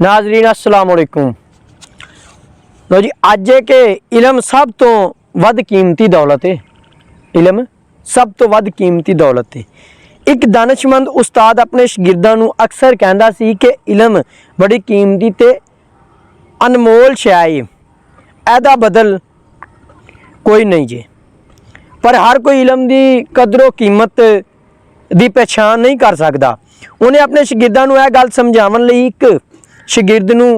नाजरीन अस्सलाम वालेकुम। लो जी, अज है कि इलम सब तो वध कीमती दौलत है। इलम सब तो वध कीमती दौलत है। एक दानिशमंद उस्ताद अपने शागिर्दां नूं अक्सर कहंदा सी कि इलम बड़ी कीमती ते अनमोल शै है, एदा बदल कोई नहीं जे। पर हर कोई इलम की कदरों कीमत की पहचान नहीं कर सकता। उन्हें अपने शागिर्दां नूं यह गल समझावन लई एक शागिर्द नूं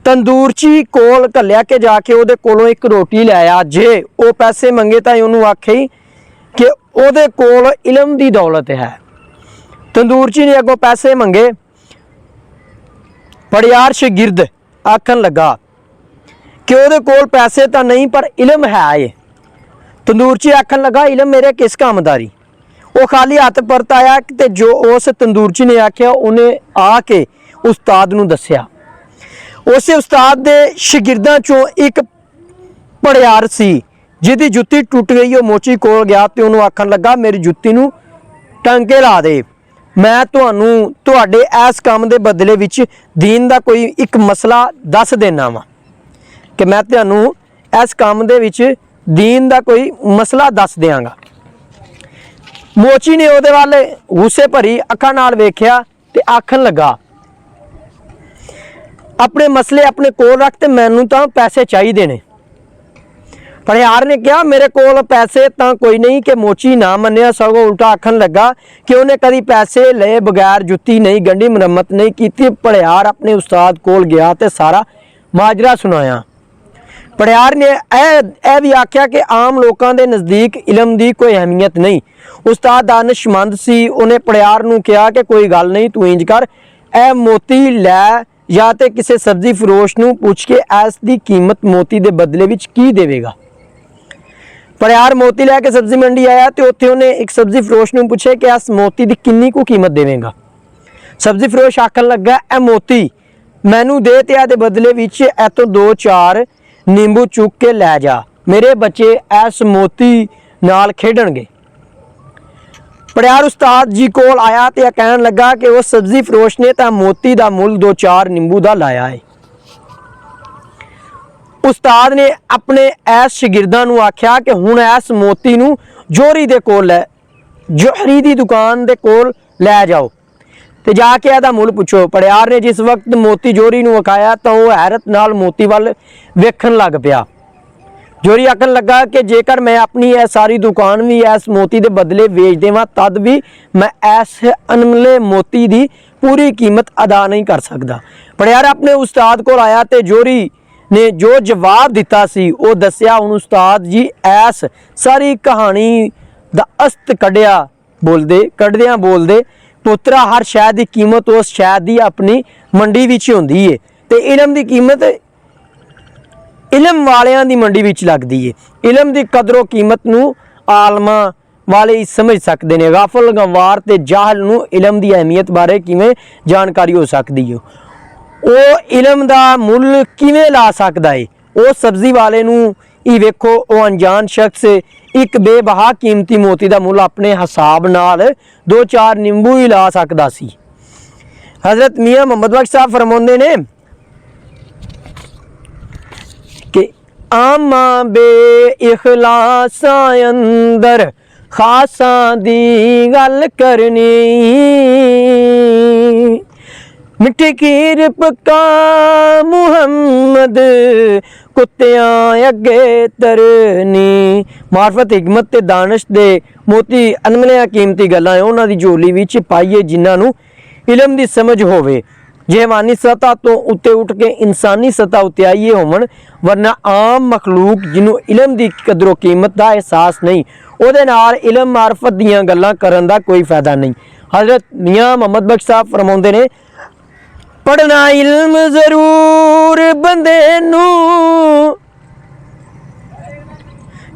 तंदूरची कोल घल्लिया के जाके उहदे कोलों एक रोटी लै आ। जे वो पैसे मंगे तो उन्होंने आखे कि उहदे कोल इलम की दौलत है। तंदूरची ने अगों पैसे मंगे। पड़ियार शागिर्द आखन लगा कि उहदे कोल पैसे तो नहीं पर इलम है। तंदूरची आखन लगा इलम मेरे किस काम दा री। वो खाली हथ परत आया तो जो उस तंदूरची ने आख्या उन्हें आके उस्ताद नूं दस्या। उस उस्ताद दे शागिर्दां चों एक पड़ियार सी जिहदी जुत्ती टुट गई। वो मोची कोल गया तो उन्होंने आखन लगा मेरी जुत्ती नूं टांके ला दे, मैं तुहानूं तुहाडे इस काम दे बदले विच दीन दा कोई एक मसला दस देना वा कि मैं तुहानूं इस काम दे विच दीन दा कोई मसला दस देंगा। मोची ने उहदे वाल गुस्से भरी अखां नाल वेख्या ते आखन लगा अपने मसले अपने कोल रख ते मैनू तो पैसे चाहिए ने। पड़ियार ने कहा मेरे कोल पैसे तो कोई नहीं। कि मोची ना मन्निया, सगों उल्टा आखन लगा कि उन्हें कभी पैसे ले बगैर जुत्ती नहीं गंढी, मुरम्मत नहीं की। पड़ियार अपने उस्ताद कोल गया तो सारा माजरा सुनाया। पड़ियार ने यह भी आख्या कि आम लोगों के नज़दीक इलम की कोई अहमियत नहीं। उस्ताद दानिशमंद सी, उन्हें पड़ियार नूं कहा कि कोई गल नहीं, तू इंज कर ए मोती लै या तो किसी सब्जी फरोश नूं पुछ के इस दी कीमत मोती के बदले विच की देवेगा। पड़ियार मोती लैके सब्जी मंडी आया तो उत्थे उन्हें एक सब्जी फरोश नूं पूछे कि इस मोती की किन्नी को कीमत देवेगा। सब्जी फरोश आखन लगा ए मोती मैनू दे ते इहदे बदले विच इतों 2-4 नींबू चुक के लै जा, मेरे बच्चे इस मोती नाल खेडणगे। पड़ियार उस्ताद जी कोल आया तो कहन लगा कि वो सब्जी फरोश ने तो मोती का मुल 2-4 नींबू का लाया है। उस्ताद ने अपने इस शागिर्दां नूं आख्या कि हुण इस मोती नूं जोहरी दे कोल जोहरी दी दुकान दे कोल लै जाओ ते जाके इहदा मुल पुछो। पड़ियार ने जिस वक्त मोती जोहरी नूं विखाया तो वह हैरत नाल मोती वल वेखण लग पिया। जोहरी आखन लगा कि जेकर मैं अपनी यह सारी दुकान भी इस मोती के बदले वेच देवां तद भी मैं इस अनमले मोती की पूरी कीमत अदा नहीं कर सकता। पड़ियार अपने उस्ताद को आया तो जोहरी ने जो जवाब दिता सी वो दसिया। हुण उस्ताद जी इस सारी कहानी दा अस्त कढ़दियां बोलदे पुत्रा हर शै की कीमत उस शै की अपनी मंडी विच हुंदी है ते इलम की कीमत इलम वालियां दी मंडी विच लगदी है। इलम की कदरों कीमत नूं आलमां वाले ही समझ सकते हैं। गाफल गंवार ते जाहल नूं इलम की अहमियत बारे किवें जानकारी हो सकती है। वो इलम का मुल किवें ला सकता है। वो सब्जी वाले नूं ही वेखो, वो अनजान शख्स एक बेबहा कीमती मोती का मुल अपने हिसाब नाल 2-4 नींबू ही ला सकता सी। हज़रत मियाँ मुहम्मद बख्श साहब फरमाउंदे ने कि आमा बे इखलासा अंदर खासा दी गल करनी, मिठी खीर पका मुहम्मद कुत्तियां अगे तरनी। मार्फत हिकमत ते दानिश दे मोती अनमलियां कीमती गल्लां उन्हां दी झोली विच पाइए जिन्हां इलम की समझ होवे। जहमानी सतह तो उत्ते उठ के इंसानी सतह उत्ते आइए होवन, वरना आम मखलूक जिन्हों इलम की कदरों कीमत का एहसास नहीं, उहदे नाल इलम मार्फत दीयां गल्लां करन दा कोई फायदा नहीं। हज़रत मियाँ मुहम्मद बख्श साहब फरमाउंदे ने पढ़ना इल्म जरूर बंदे नूं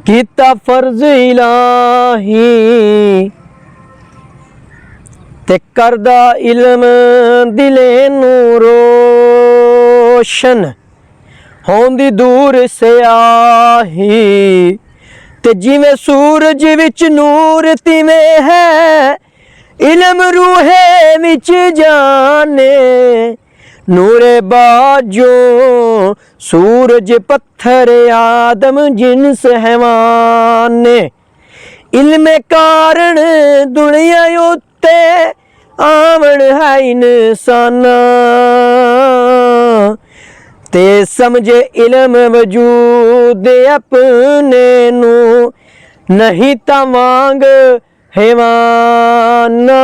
कीता फर्ज इलाही ते करदा इल्म दिले नूं रोशन होंदी दूर स्याही ते जिवें सूरज विच नूर तिवें है इल्म रूहे विच जाने नूरे बाजो सूरज पत्थर आदम जिन्स हैवान ने इल्मे कारण दुनिया उत्ते आवन है इंसाना ते समझे इल्म वजूद अपने नू नहीं ता वांग हैवाना।